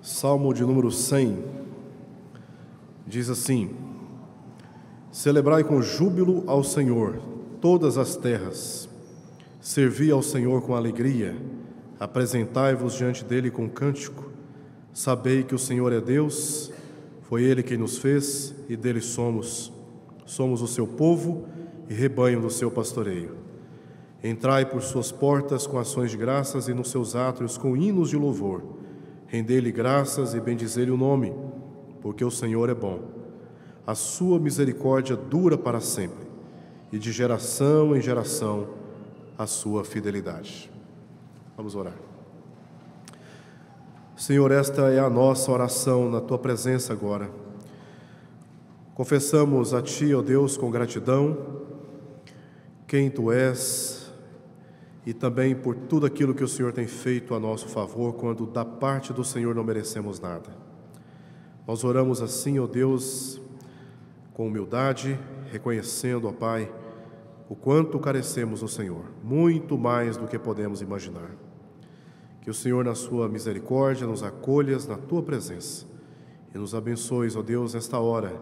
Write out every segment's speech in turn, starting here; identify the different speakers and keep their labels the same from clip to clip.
Speaker 1: Salmo de número 100, diz assim: Celebrai com júbilo ao Senhor todas as terras, servi ao Senhor com alegria, apresentai-vos diante dele com cântico, sabei que o Senhor é Deus, foi Ele quem nos fez e dele somos o seu povo e rebanho do seu pastoreio. Entrai por suas portas com ações de graças e nos seus átrios com hinos de louvor. Rendei-lhe graças e bendizei-lhe o nome, porque o Senhor é bom. A sua misericórdia dura para sempre, e de geração em geração a sua fidelidade. Vamos orar. Senhor, esta é a nossa oração na Tua presença agora. Confessamos a Ti, ó Deus, com gratidão, quem Tu és, e também por tudo aquilo que o Senhor tem feito a nosso favor, quando da parte do Senhor não merecemos nada. Nós oramos assim, ó Deus, com humildade, reconhecendo, ó Pai, o quanto carecemos do Senhor, muito mais do que podemos imaginar. Que o Senhor, na sua misericórdia, nos acolhas na Tua presença e nos abençoes, ó Deus, nesta hora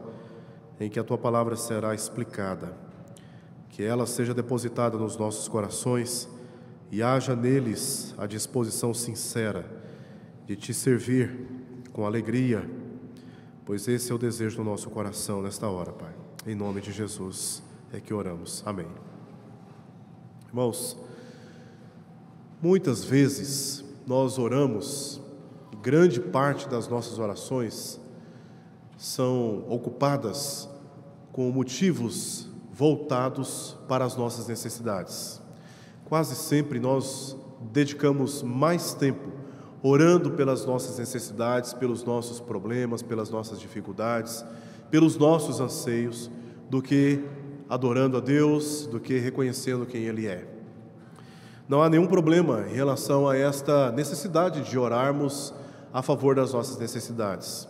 Speaker 1: em que a Tua palavra será explicada, que ela seja depositada nos nossos corações e haja neles a disposição sincera de Te servir com alegria, pois esse é o desejo do nosso coração nesta hora, Pai. Em nome de Jesus é que oramos. Amém. Irmãos, muitas vezes nós oramos, e grande parte das nossas orações são ocupadas com motivos voltados para as nossas necessidades. Quase sempre nós dedicamos mais tempo orando pelas nossas necessidades, pelos nossos problemas, pelas nossas dificuldades, pelos nossos anseios, do que adorando a Deus, do que reconhecendo quem Ele é. Não há nenhum problema em relação a esta necessidade de orarmos a favor das nossas necessidades.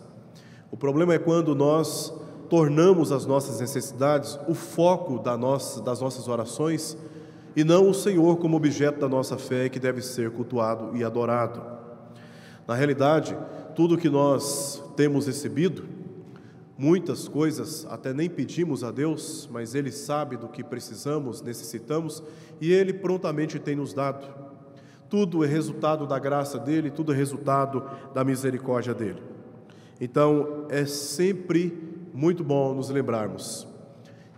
Speaker 1: O problema é quando nós tornamos as nossas necessidades o foco das nossas orações e não o Senhor como objeto da nossa fé, que deve ser cultuado e adorado. Na realidade, tudo que nós temos recebido, muitas coisas até nem pedimos a Deus, mas Ele sabe do que precisamos, necessitamos, e Ele prontamente tem nos dado. Tudo é resultado da graça dEle, tudo é resultado da misericórdia dEle. Então, é sempre muito bom nos lembrarmos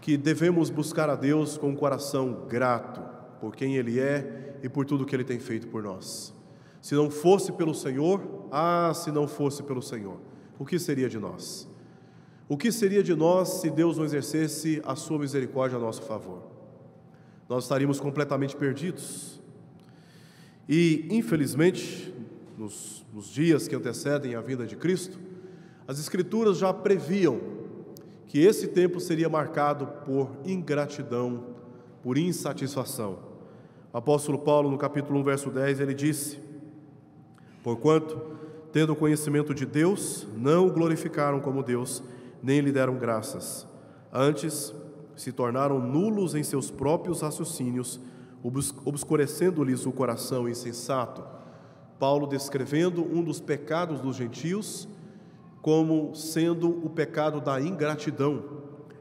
Speaker 1: que devemos buscar a Deus com um coração grato por quem Ele é e por tudo que Ele tem feito por nós. Se não fosse pelo Senhor, se não fosse pelo Senhor, o que seria de nós? O que seria de nós se Deus não exercesse a sua misericórdia a nosso favor? Nós estaríamos completamente perdidos. E, infelizmente, nos dias que antecedem a vinda de Cristo, as Escrituras já previam que esse tempo seria marcado por ingratidão, por insatisfação. O apóstolo Paulo, no capítulo 1, verso 10, ele disse: Porquanto, tendo conhecimento de Deus, não o glorificaram como Deus, nem lhe deram graças. Antes, se tornaram nulos em seus próprios raciocínios, obscurecendo-lhes o coração insensato. Paulo descrevendo um dos pecados dos gentios como sendo o pecado da ingratidão.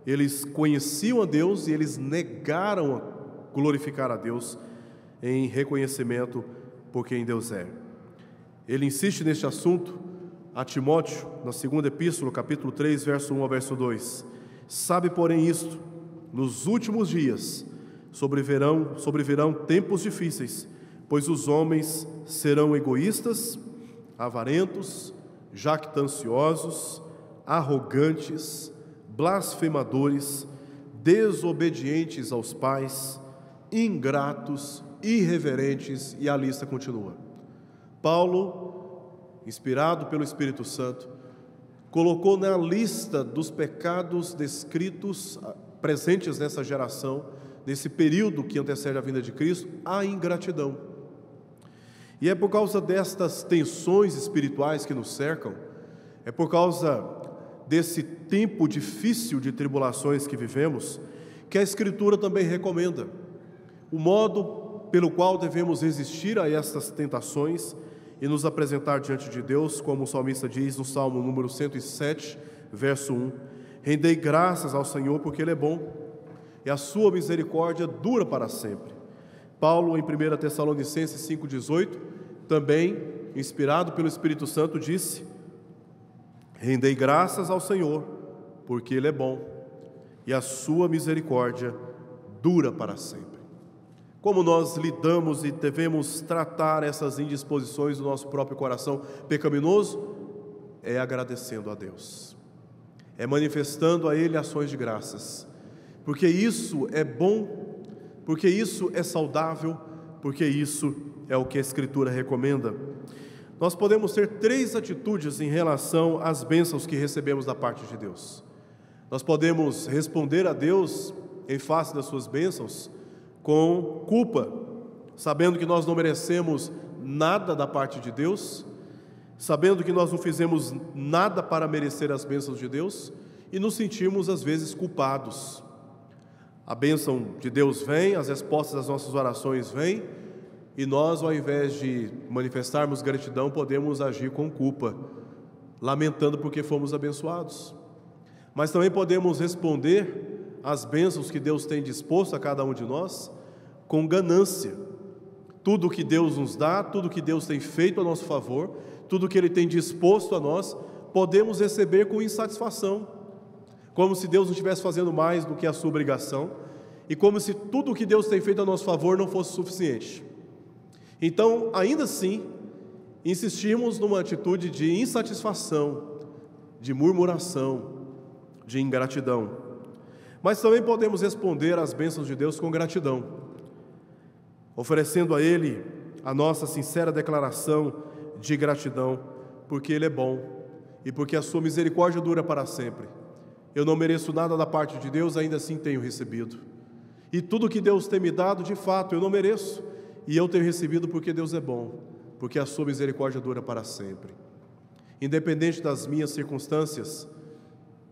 Speaker 1: Eles conheciam a Deus e eles negaram a glorificar a Deus em reconhecimento por quem Deus é. Ele insiste neste assunto a Timóteo, na segunda epístola, capítulo 3, verso 1 ao verso 2. Sabe, porém, isto: nos últimos dias sobrevirão tempos difíceis, pois os homens serão egoístas, avarentos, jactanciosos, arrogantes, blasfemadores, desobedientes aos pais, ingratos, irreverentes, e a lista continua. Paulo, inspirado pelo Espírito Santo, colocou na lista dos pecados descritos, presentes nessa geração, nesse período que antecede a vinda de Cristo, a ingratidão. E é por causa destas tensões espirituais que nos cercam, é por causa desse tempo difícil de tribulações que vivemos, que a Escritura também recomenda o modo pelo qual devemos resistir a estas tentações e nos apresentar diante de Deus, como o salmista diz no Salmo número 107, verso 1: rendei graças ao Senhor porque Ele é bom, e a sua misericórdia dura para sempre. Paulo, em 1 Tessalonicenses 5,18, também, inspirado pelo Espírito Santo, disse: rendei graças ao Senhor porque Ele é bom, e a sua misericórdia dura para sempre. Como nós lidamos e devemos tratar essas indisposições do nosso próprio coração pecaminoso? É agradecendo a Deus, é manifestando a Ele ações de graças, porque isso é bom, porque isso é saudável, porque isso é o que a Escritura recomenda. Nós podemos ter 3 atitudes em relação às bênçãos que recebemos da parte de Deus. Nós podemos responder a Deus em face das suas bênçãos com culpa, sabendo que nós não merecemos nada da parte de Deus, sabendo que nós não fizemos nada para merecer as bênçãos de Deus, e nos sentimos às vezes culpados. A bênção de Deus vem, as respostas das nossas orações vêm, e nós, ao invés de manifestarmos gratidão, podemos agir com culpa, lamentando porque fomos abençoados. Mas também podemos responder às bênçãos que Deus tem disposto a cada um de nós com ganância. Tudo que Deus nos dá, tudo que Deus tem feito a nosso favor, tudo que Ele tem disposto a nós, podemos receber com insatisfação, como se Deus não estivesse fazendo mais do que a sua obrigação, e como se tudo o que Deus tem feito a nosso favor não fosse suficiente. Então, ainda assim, insistimos numa atitude de insatisfação, de murmuração, de ingratidão. Mas também podemos responder às bênçãos de Deus com gratidão, oferecendo a Ele a nossa sincera declaração de gratidão, porque Ele é bom e porque a sua misericórdia dura para sempre. Eu não mereço nada da parte de Deus, ainda assim tenho recebido. E tudo que Deus tem me dado, de fato, eu não mereço, e eu tenho recebido porque Deus é bom, porque a sua misericórdia dura para sempre. Independente das minhas circunstâncias,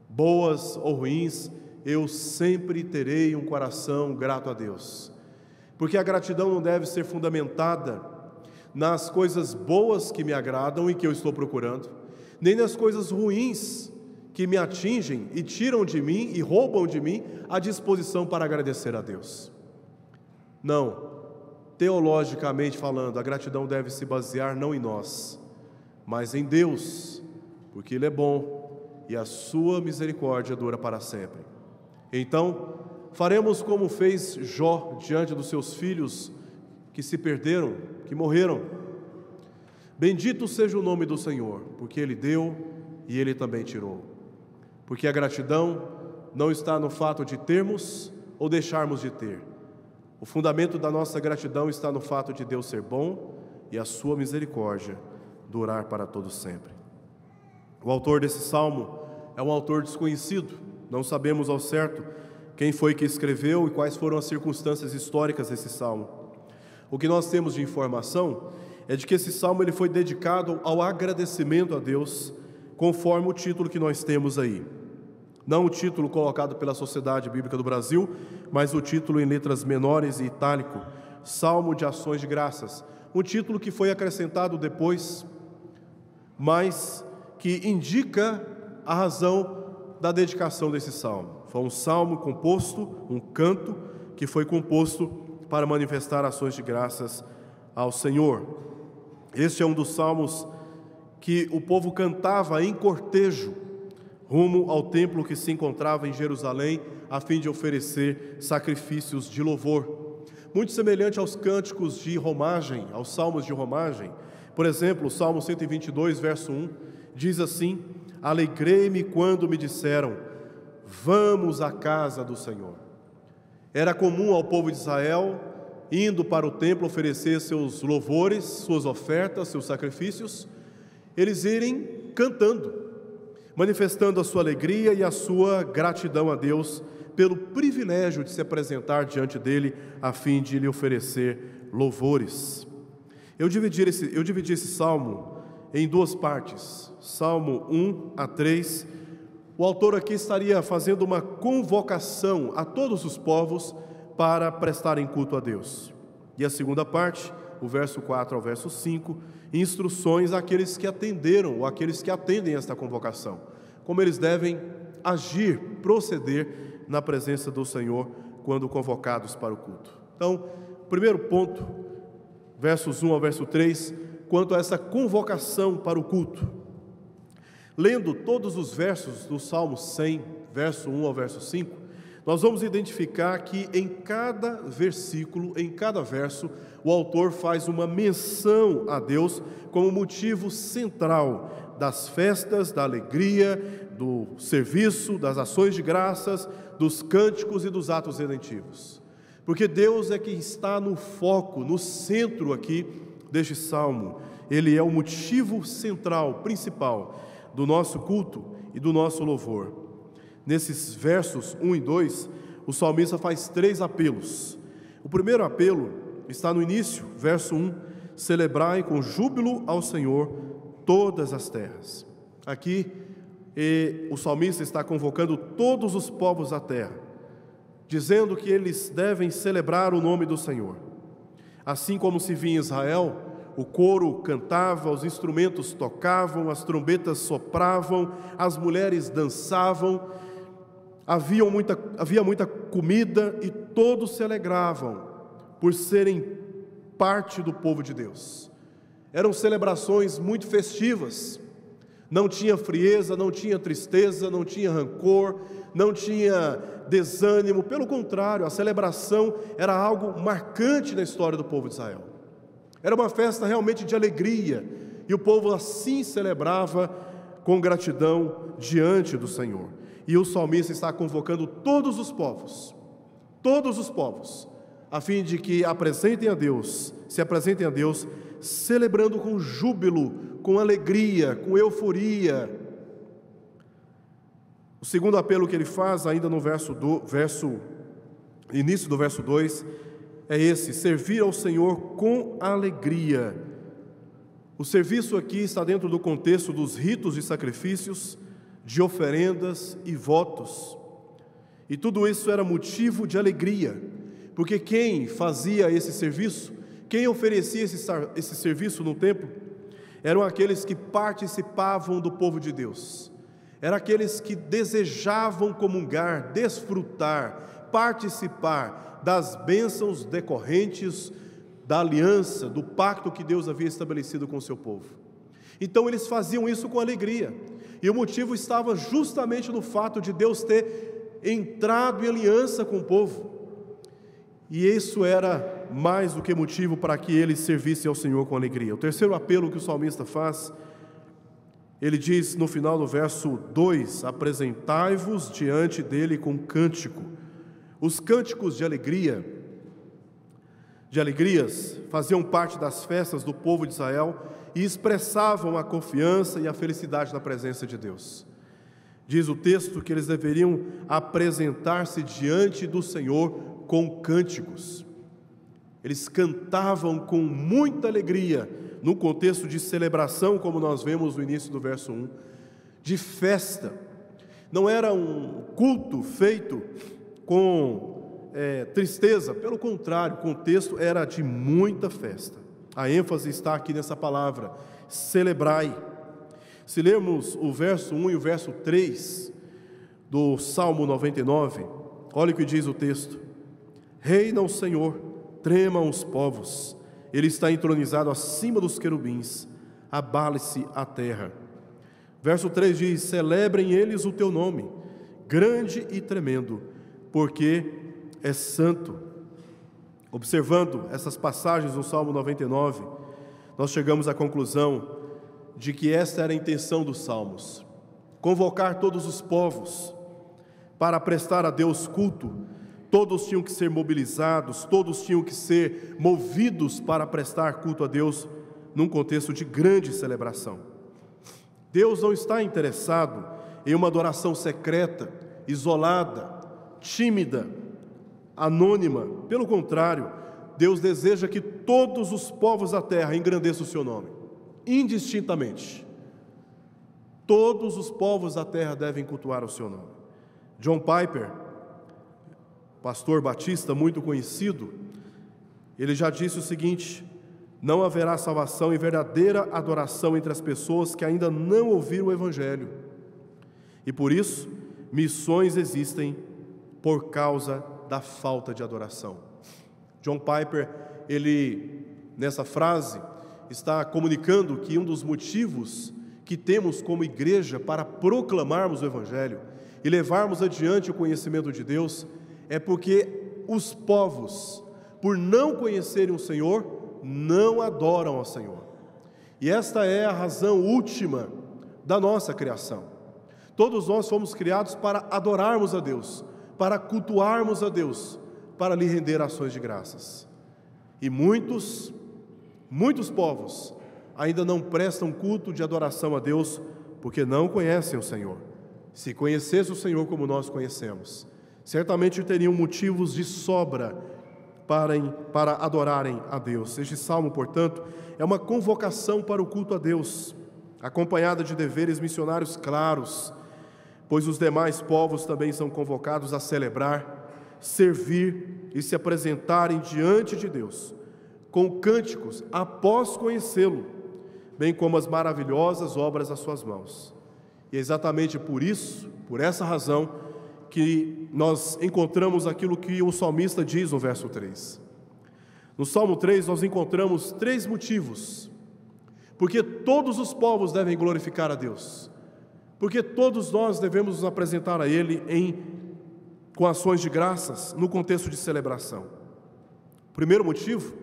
Speaker 1: boas ou ruins, eu sempre terei um coração grato a Deus, porque a gratidão não deve ser fundamentada nas coisas boas que me agradam e que eu estou procurando, nem nas coisas ruins que me atingem e tiram de mim e roubam de mim a disposição para agradecer a Deus. Não, teologicamente falando, a gratidão deve se basear não em nós, mas em Deus, porque Ele é bom e a sua misericórdia dura para sempre. Então, faremos como fez Jó diante dos seus filhos que se perderam, que morreram. Bendito seja o nome do Senhor, porque Ele deu e Ele também tirou. Porque a gratidão não está no fato de termos ou deixarmos de ter. O fundamento da nossa gratidão está no fato de Deus ser bom e a sua misericórdia durar para todo sempre. O autor desse salmo é um autor desconhecido, não sabemos ao certo quem foi que escreveu e quais foram as circunstâncias históricas desse salmo. O que nós temos de informação é de que esse salmo ele foi dedicado ao agradecimento a Deus, conforme o título que nós temos aí. Não o título colocado pela Sociedade Bíblica do Brasil, mas o título em letras menores e itálico, Salmo de Ações de Graças. Um título que foi acrescentado depois, mas que indica a razão da dedicação desse salmo. Foi um salmo composto, um canto, que foi composto para manifestar ações de graças ao Senhor. Este é um dos salmos que o povo cantava em cortejo, rumo ao templo que se encontrava em Jerusalém, a fim de oferecer sacrifícios de louvor. Muito semelhante aos cânticos de romagem, aos salmos de romagem. Por exemplo, o Salmo 122, verso 1, diz assim: alegrei-me quando me disseram, vamos à casa do Senhor. Era comum ao povo de Israel, indo para o templo oferecer seus louvores, suas ofertas, seus sacrifícios, eles irem cantando, manifestando a sua alegria e a sua gratidão a Deus pelo privilégio de se apresentar diante dele a fim de lhe oferecer louvores. Eu dividi esse salmo em duas partes, Salmo 1 a 3. O autor aqui estaria fazendo uma convocação a todos os povos para prestarem culto a Deus. E a segunda parte, o verso 4 ao verso 5, instruções àqueles que atenderam, ou àqueles que atendem esta convocação, como eles devem agir, proceder na presença do Senhor quando convocados para o culto. Então, primeiro ponto, versos 1 ao verso 3, quanto a essa convocação para o culto. Lendo todos os versos do Salmo 100, verso 1 ao verso 5, nós vamos identificar que em cada versículo, em cada verso, o autor faz uma menção a Deus como motivo central das festas, da alegria, do serviço, das ações de graças, dos cânticos e dos atos redentivos. Porque Deus é que está no foco, no centro aqui deste salmo. Ele é o motivo central, principal do nosso culto e do nosso louvor. Nesses versos 1 e 2, o salmista faz 3 apelos. O primeiro apelo está no início, verso 1: celebrai com júbilo ao Senhor todas as terras. Aqui, o salmista está convocando todos os povos da terra, dizendo que eles devem celebrar o nome do Senhor. Assim como se via em Israel, o coro cantava, os instrumentos tocavam, as trombetas sopravam, as mulheres dançavam, havia muita comida e todos se alegravam por serem parte do povo de Deus. Eram celebrações muito festivas, não tinha frieza, não tinha tristeza, não tinha rancor, não tinha desânimo, pelo contrário, a celebração era algo marcante na história do povo de Israel. Era uma festa realmente de alegria, e o povo assim celebrava com gratidão diante do Senhor. E o salmista está convocando todos os povos, a fim de que se apresentem a Deus, celebrando com júbilo, com alegria, com euforia. O segundo apelo que ele faz, ainda no início do verso 2, é esse: servir ao Senhor com alegria. O serviço aqui está dentro do contexto dos ritos de sacrifícios, de oferendas e votos. E tudo isso era motivo de alegria, porque quem fazia esse serviço, quem oferecia esse serviço no templo, eram aqueles que participavam do povo de Deus. Eram aqueles que desejavam comungar, desfrutar, participar das bênçãos decorrentes da aliança, do pacto que Deus havia estabelecido com o seu povo. Então eles faziam isso com alegria, e o motivo estava justamente no fato de Deus ter entrado em aliança com o povo, e isso era mais do que motivo para que eles servissem ao Senhor com alegria. O terceiro apelo que o salmista faz, ele diz no final do verso 2: apresentai-vos diante dele com cântico. Os cânticos de alegrias, faziam parte das festas do povo de Israel e expressavam a confiança e a felicidade na presença de Deus. Diz o texto que eles deveriam apresentar-se diante do Senhor com cânticos. Eles cantavam com muita alegria, no contexto de celebração, como nós vemos no início do verso 1, de festa. Não era um culto feito com tristeza, pelo contrário, o contexto era de muita festa. A ênfase está aqui nessa palavra, celebrai. Se lermos o verso 1 e o verso 3 do Salmo 99, olha o que diz o texto: reina o Senhor, tremam os povos, Ele está entronizado acima dos querubins, abale-se a terra. Verso 3 diz: celebrem eles o teu nome, grande e tremendo, porque é santo. Observando essas passagens do Salmo 99, nós chegamos à conclusão de que esta era a intenção dos salmos: convocar todos os povos para prestar a Deus culto. Todos tinham que ser mobilizados, todos tinham que ser movidos para prestar culto a Deus num contexto de grande celebração. Deus não está interessado em uma adoração secreta, isolada, tímida, anônima. Pelo contrário, Deus deseja que todos os povos da terra engrandeçam o seu nome, indistintamente. Todos os povos da terra devem cultuar o seu nome. John Piper, pastor batista muito conhecido, ele já disse o seguinte: Não haverá salvação e verdadeira adoração entre as pessoas que ainda não ouviram o Evangelho. E por isso, missões existem por causa da falta de adoração. John Piper, ele, nessa frase, está comunicando que um dos motivos que temos como igreja para proclamarmos o Evangelho e levarmos adiante o conhecimento de Deus é porque os povos, por não conhecerem o Senhor, não adoram ao Senhor. E esta é a razão última da nossa criação. Todos nós fomos criados para adorarmos a Deus, para cultuarmos a Deus, para lhe render ações de graças. E muitos povos ainda não prestam culto de adoração a Deus, porque não conhecem o Senhor. Se conhecesse o Senhor como nós conhecemos, certamente teriam motivos de sobra para adorarem a Deus. Este salmo, portanto, é uma convocação para o culto a Deus, acompanhada de deveres missionários claros, pois os demais povos também são convocados a celebrar, servir e se apresentarem diante de Deus, com cânticos após conhecê-lo, bem como as maravilhosas obras das suas mãos. E é exatamente por isso, por essa razão, que nós encontramos aquilo que o salmista diz no verso 3. No Salmo 3 nós encontramos 3 motivos, porque todos os povos devem glorificar a Deus, porque todos nós devemos nos apresentar a Ele com ações de graças, no contexto de celebração. O primeiro motivo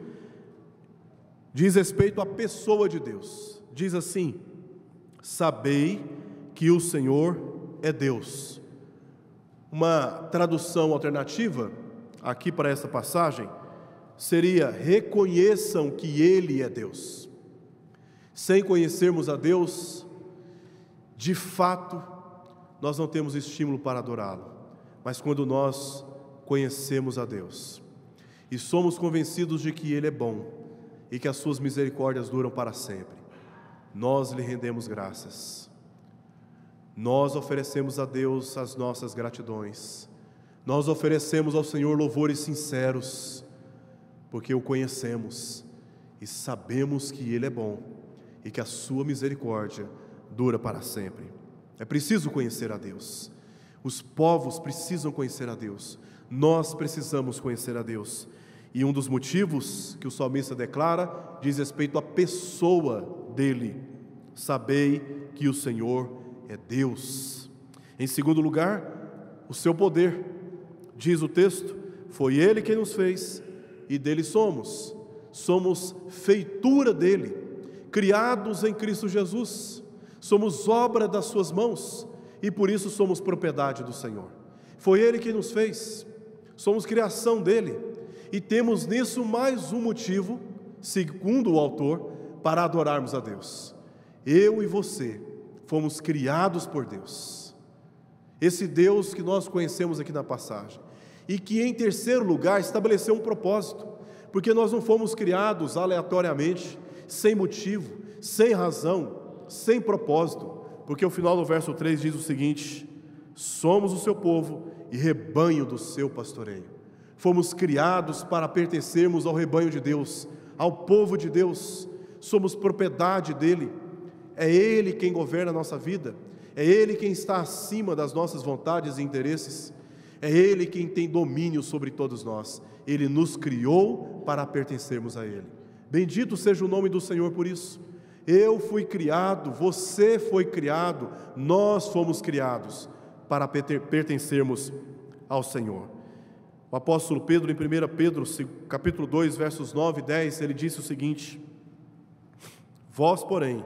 Speaker 1: diz respeito à pessoa de Deus. Diz assim: sabei que o Senhor é Deus. Uma tradução alternativa aqui para essa passagem seria: reconheçam que Ele é Deus. Sem conhecermos a Deus, de fato, nós não temos estímulo para adorá-lo. Mas quando nós conhecemos a Deus e somos convencidos de que Ele é bom e que as suas misericórdias duram para sempre, nós lhe rendemos graças. Nós oferecemos a Deus as nossas gratidões. Nós oferecemos ao Senhor louvores sinceros, porque o conhecemos e sabemos que Ele é bom e que a sua misericórdia dura para sempre. É preciso conhecer a Deus. Os povos precisam conhecer a Deus. Nós precisamos conhecer a Deus. E um dos motivos que o salmista declara diz respeito à pessoa dele. Sabei que o Senhor é Deus. Em segundo lugar, o seu poder. Diz o texto: foi Ele quem nos fez e dele somos. Somos feitura dele, criados em Cristo Jesus. Somos obra das suas mãos e por isso somos propriedade do Senhor. Foi Ele quem nos fez, somos criação dele e temos nisso mais um motivo, segundo o autor, para adorarmos a Deus. Eu e você fomos criados por Deus, esse Deus que nós conhecemos aqui na passagem, e que em terceiro lugar estabeleceu um propósito, porque nós não fomos criados aleatoriamente, sem motivo, sem razão, sem propósito, porque o final do verso 3 diz o seguinte: somos o seu povo e rebanho do seu pastoreio. Fomos criados para pertencermos ao rebanho de Deus, ao povo de Deus, somos propriedade dele, é Ele quem governa a nossa vida, é Ele quem está acima das nossas vontades e interesses, é Ele quem tem domínio sobre todos nós. Ele nos criou para pertencermos a Ele. Bendito seja o nome do Senhor por isso. Eu fui criado, você foi criado, nós fomos criados para pertencermos ao Senhor. O apóstolo Pedro, em 1 Pedro, capítulo 2, versos 9 e 10, ele disse o seguinte: vós, porém,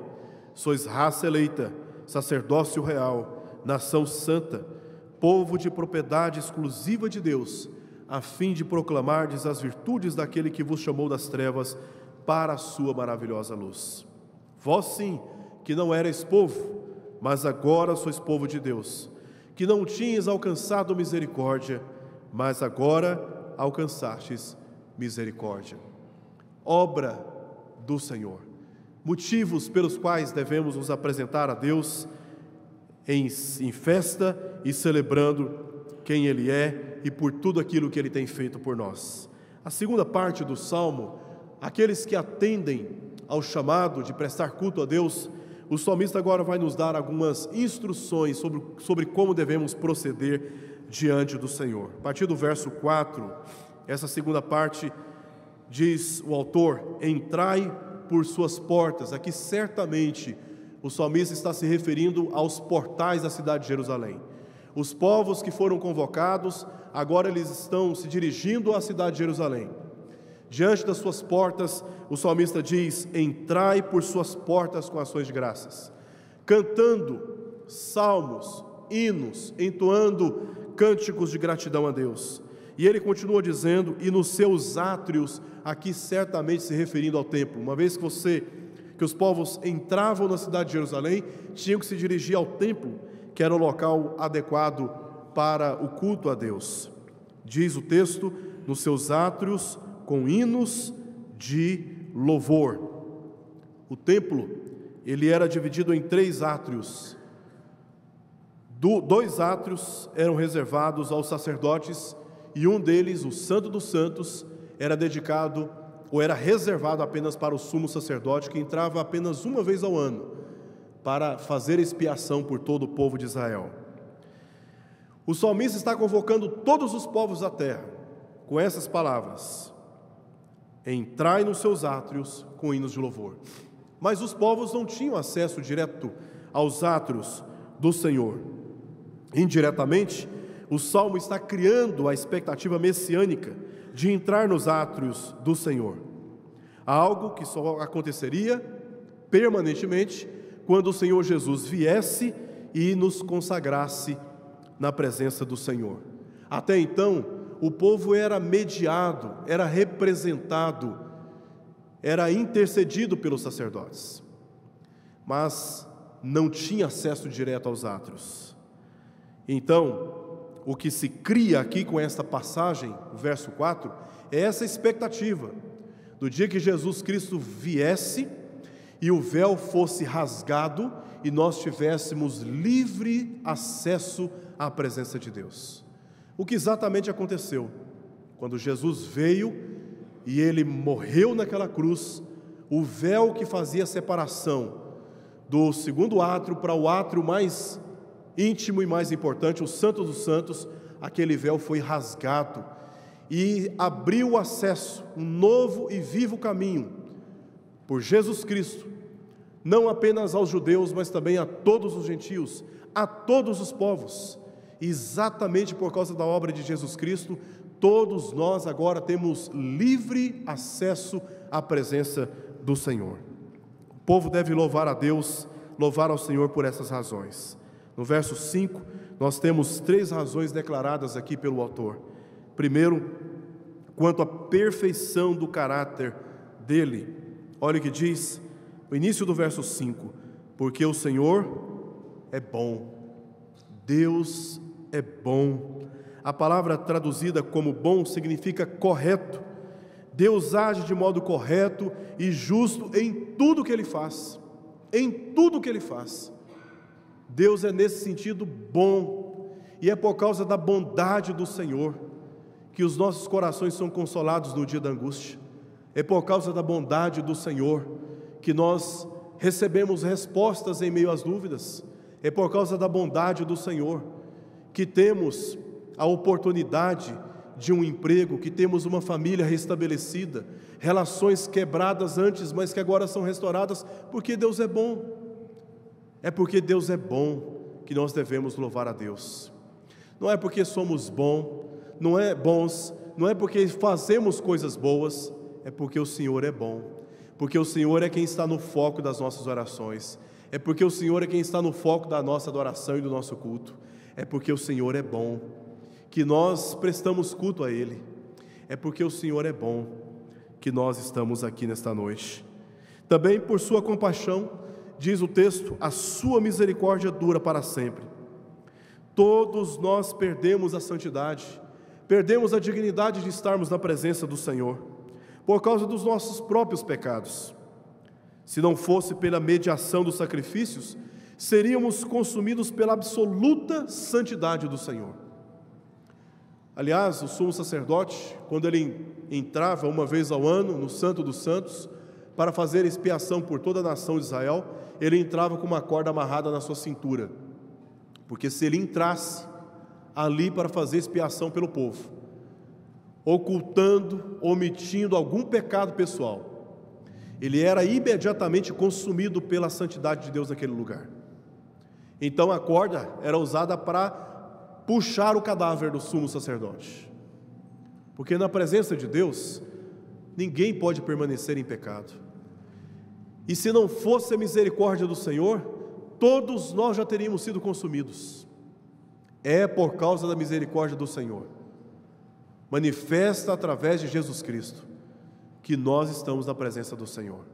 Speaker 1: sois raça eleita, sacerdócio real, nação santa, povo de propriedade exclusiva de Deus, a fim de proclamardes as virtudes daquele que vos chamou das trevas para a sua maravilhosa luz. Vós sim, que não erais povo, mas agora sois povo de Deus, que não tinhas alcançado misericórdia, mas agora alcançastes misericórdia. Obra do Senhor. Motivos pelos quais devemos nos apresentar a Deus em festa e celebrando quem Ele é e por tudo aquilo que Ele tem feito por nós. A segunda parte do Salmo aqueles que atendem ao chamado de prestar culto a Deus, o salmista agora vai nos dar algumas instruções sobre como devemos proceder diante do Senhor. A partir do verso 4, essa segunda parte, diz o autor: entrai por suas portas. Aqui certamente o salmista está se referindo aos portais da cidade de Jerusalém. Os povos que foram convocados, agora eles estão se dirigindo à cidade de Jerusalém. Diante das suas portas, o salmista diz: entrai por suas portas com ações de graças, cantando salmos, hinos, entoando cânticos de gratidão a Deus. E ele continua dizendo: e nos seus átrios, aqui certamente se referindo ao templo, uma vez que os povos entravam na cidade de Jerusalém, tinham que se dirigir ao templo, que era o local adequado para o culto a Deus. Diz o texto: nos seus átrios com hinos de louvor. O templo, ele era dividido em 3 átrios. 2 átrios eram reservados aos sacerdotes, e um deles, o Santo dos Santos, era dedicado ou era reservado apenas para o sumo sacerdote, que entrava apenas uma vez ao ano para fazer expiação por todo o povo de Israel. O salmista está convocando todos os povos da terra com essas palavras: entrai nos seus átrios com hinos de louvor. Mas os povos não tinham acesso direto aos átrios do Senhor. Indiretamente, o salmo está criando a expectativa messiânica de entrar nos átrios do Senhor, algo que só aconteceria permanentemente quando o Senhor Jesus viesse e nos consagrasse na presença do Senhor. Até então, o povo era mediado, era representado, era intercedido pelos sacerdotes, mas não tinha acesso direto aos átrios. Então, o que se cria aqui com esta passagem, o verso 4, é essa expectativa do dia que Jesus Cristo viesse e o véu fosse rasgado e nós tivéssemos livre acesso à presença de Deus. O que exatamente aconteceu? Quando Jesus veio e ele morreu naquela cruz, o véu que fazia a separação do segundo átrio para o átrio mais íntimo e mais importante, o Santo dos Santos, aquele véu foi rasgado e abriu o acesso, um novo e vivo caminho por Jesus Cristo, não apenas aos judeus, mas também a todos os gentios, a todos os povos. Exatamente por causa da obra de Jesus Cristo, todos nós agora temos livre acesso à presença do Senhor. O povo deve louvar a Deus, louvar ao Senhor por essas razões. No verso 5, nós temos 3 razões declaradas aqui pelo autor. Primeiro, quanto à perfeição do caráter dele. Olha o que diz o início do verso 5: porque o Senhor é bom, Deus é bom. A palavra traduzida como bom significa correto. Deus age de modo correto e justo em tudo que Ele faz. Em tudo que Ele faz. Deus é nesse sentido bom, e é por causa da bondade do Senhor que os nossos corações são consolados no dia da angústia. É por causa da bondade do Senhor que nós recebemos respostas em meio às dúvidas. É por causa da bondade do Senhor que temos a oportunidade de um emprego, que temos uma família restabelecida, relações quebradas antes, mas que agora são restauradas, porque Deus é bom. É porque Deus é bom que nós devemos louvar a Deus. Não é porque somos bons, não é porque fazemos coisas boas, é porque o Senhor é bom. Porque o Senhor é quem está no foco das nossas orações. É porque o Senhor é quem está no foco da nossa adoração e do nosso culto. É porque o Senhor é bom que nós prestamos culto a Ele. É porque o Senhor é bom que nós estamos aqui nesta noite. Também por sua compaixão, diz o texto, a sua misericórdia dura para sempre. Todos nós perdemos a santidade, perdemos a dignidade de estarmos na presença do Senhor, por causa dos nossos próprios pecados. Se não fosse pela mediação dos sacrifícios, seríamos consumidos pela absoluta santidade do Senhor. Aliás, o sumo sacerdote, quando ele entrava uma vez ao ano no Santo dos Santos, para fazer expiação por toda a nação de Israel, ele entrava com uma corda amarrada na sua cintura, porque se ele entrasse ali para fazer expiação pelo povo, ocultando, omitindo algum pecado pessoal, ele era imediatamente consumido pela santidade de Deus naquele lugar. Então a corda era usada para puxar o cadáver do sumo sacerdote, porque na presença de Deus ninguém pode permanecer em pecado. E se não fosse a misericórdia do Senhor, todos nós já teríamos sido consumidos. É por causa da misericórdia do Senhor, manifesta através de Jesus Cristo, que nós estamos na presença do Senhor.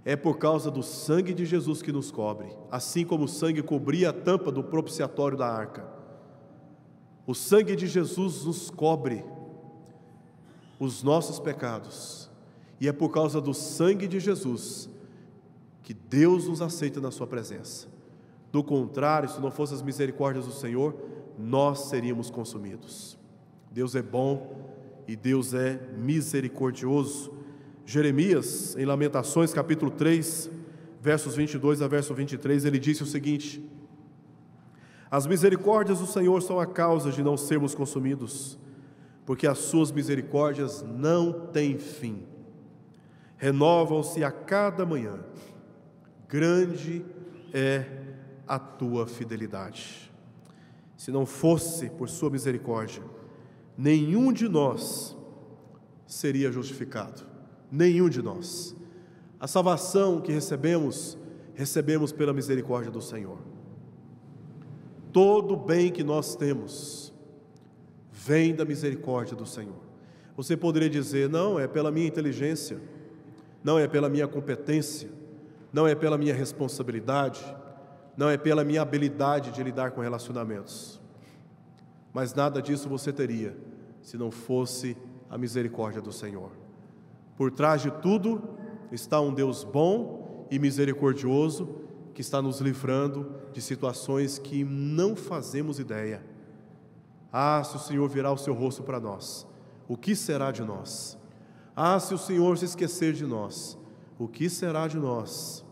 Speaker 1: É por causa do sangue de Jesus que nos cobre, assim como o sangue cobria a tampa do propiciatório da arca. O sangue de Jesus nos cobre os nossos pecados, e é por causa do sangue de Jesus que Deus nos aceita na sua presença. Do contrário, se não fossem as misericórdias do Senhor, nós seríamos consumidos. Deus é bom e Deus é misericordioso. Jeremias, em Lamentações, capítulo 3, versos 22 a verso 23, ele disse o seguinte: as misericórdias do Senhor são a causa de não sermos consumidos, porque as suas misericórdias não têm fim, renovam-se a cada manhã, grande é a tua fidelidade. Se não fosse por sua misericórdia, nenhum de nós seria justificado, nenhum de nós. A salvação que recebemos pela misericórdia do Senhor. Todo o bem que nós temos vem da misericórdia do Senhor. Você poderia dizer: não, é pela minha inteligência, não é pela minha competência, não é pela minha responsabilidade, não é pela minha habilidade de lidar com relacionamentos. Mas nada disso você teria se não fosse a misericórdia do Senhor. Por trás de tudo está um Deus bom e misericordioso, que está nos livrando de situações que não fazemos ideia. Ah, se o Senhor virar o seu rosto para nós, o que será de nós? Ah, se o Senhor se esquecer de nós, o que será de nós?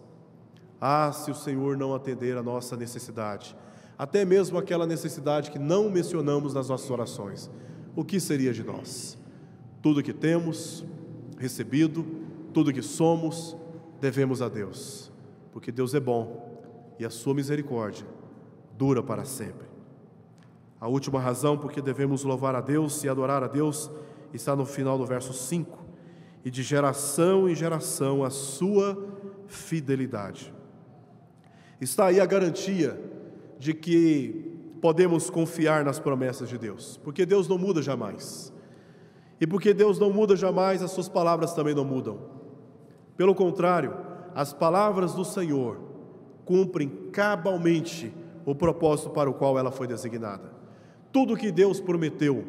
Speaker 1: Ah, se o Senhor não atender a nossa necessidade, até mesmo aquela necessidade que não mencionamos nas nossas orações, o que seria de nós? Tudo que temos recebido, tudo que somos, devemos a Deus, porque Deus é bom e a sua misericórdia dura para sempre. A última razão porque devemos louvar a Deus e adorar a Deus está no final do verso 5: e de geração em geração a sua fidelidade. Está aí a garantia de que podemos confiar nas promessas de Deus, porque Deus não muda jamais. E porque Deus não muda jamais, as suas palavras também não mudam. Pelo contrário, as palavras do Senhor cumprem cabalmente o propósito para o qual ela foi designada. Tudo que Deus prometeu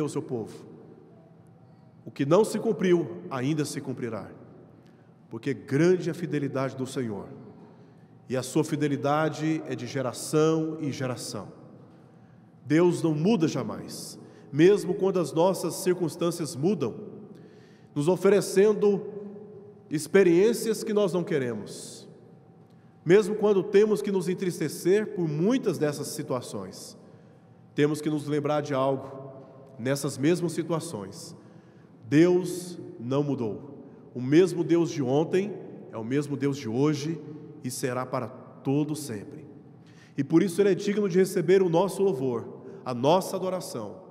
Speaker 1: ao seu povo, o que não se cumpriu, ainda se cumprirá. Porque grande é a fidelidade do Senhor, e a sua fidelidade é de geração em geração. Deus não muda jamais, mesmo quando as nossas circunstâncias mudam, nos oferecendo experiências que nós não queremos, mesmo quando temos que nos entristecer por muitas dessas situações. Temos que nos lembrar de algo: nessas mesmas situações, Deus não mudou. O mesmo Deus de ontem é o mesmo Deus de hoje e será para todo sempre. E por isso Ele é digno de receber o nosso louvor, a nossa adoração,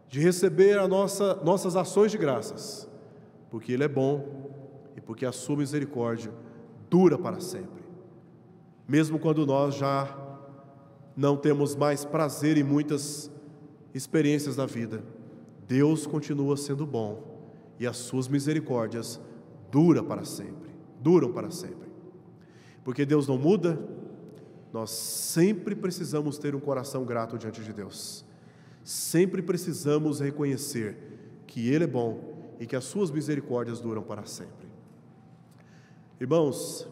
Speaker 1: de receber nossas ações de graças, porque Ele é bom e porque a sua misericórdia dura para sempre. Mesmo quando nós já não temos mais prazer em muitas experiências da vida, Deus continua sendo bom e as suas misericórdias duram para sempre. Porque Deus não muda, nós sempre precisamos ter um coração grato diante de Deus. Sempre precisamos reconhecer que Ele é bom e que as suas misericórdias duram para sempre. Irmãos,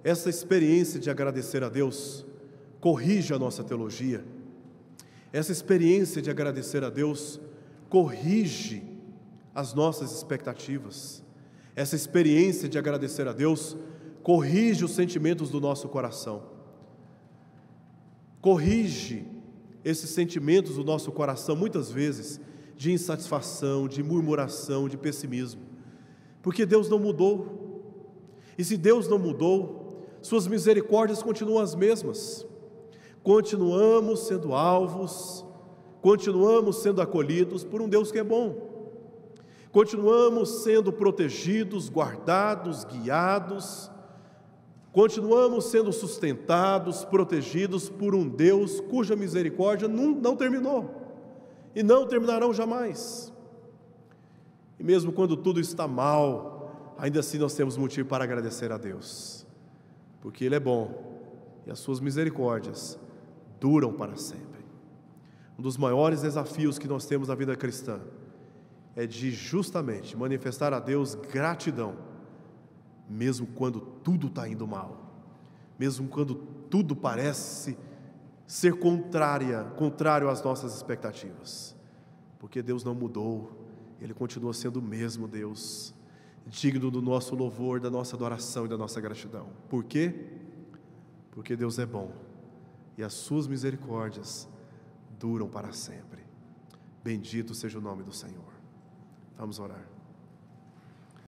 Speaker 1: essa experiência de agradecer a Deus corrige a nossa teologia. Essa experiência de agradecer a Deus corrige as nossas expectativas. Essa experiência de agradecer a Deus corrige os sentimentos do nosso coração. Corrige esses sentimentos do nosso coração, muitas vezes, de insatisfação, de murmuração, de pessimismo. Porque Deus não mudou. E se Deus não mudou, suas misericórdias continuam as mesmas. Continuamos sendo alvos, continuamos sendo acolhidos por um Deus que é bom. Continuamos sendo protegidos, guardados, guiados. Continuamos sendo sustentados, protegidos por um Deus cuja misericórdia não terminou e não terminarão jamais. E mesmo quando tudo está mal, ainda assim nós temos motivo para agradecer a Deus, porque Ele é bom e as suas misericórdias duram para sempre. Um dos maiores desafios que nós temos na vida cristã é de justamente manifestar a Deus gratidão, mesmo quando tudo está indo mal, mesmo quando tudo parece ser contrário às nossas expectativas, porque Deus não mudou, Ele continua sendo o mesmo Deus, digno do nosso louvor, da nossa adoração e da nossa gratidão. Por quê? Porque Deus é bom e as suas misericórdias duram para sempre. Bendito seja o nome do Senhor. Vamos orar.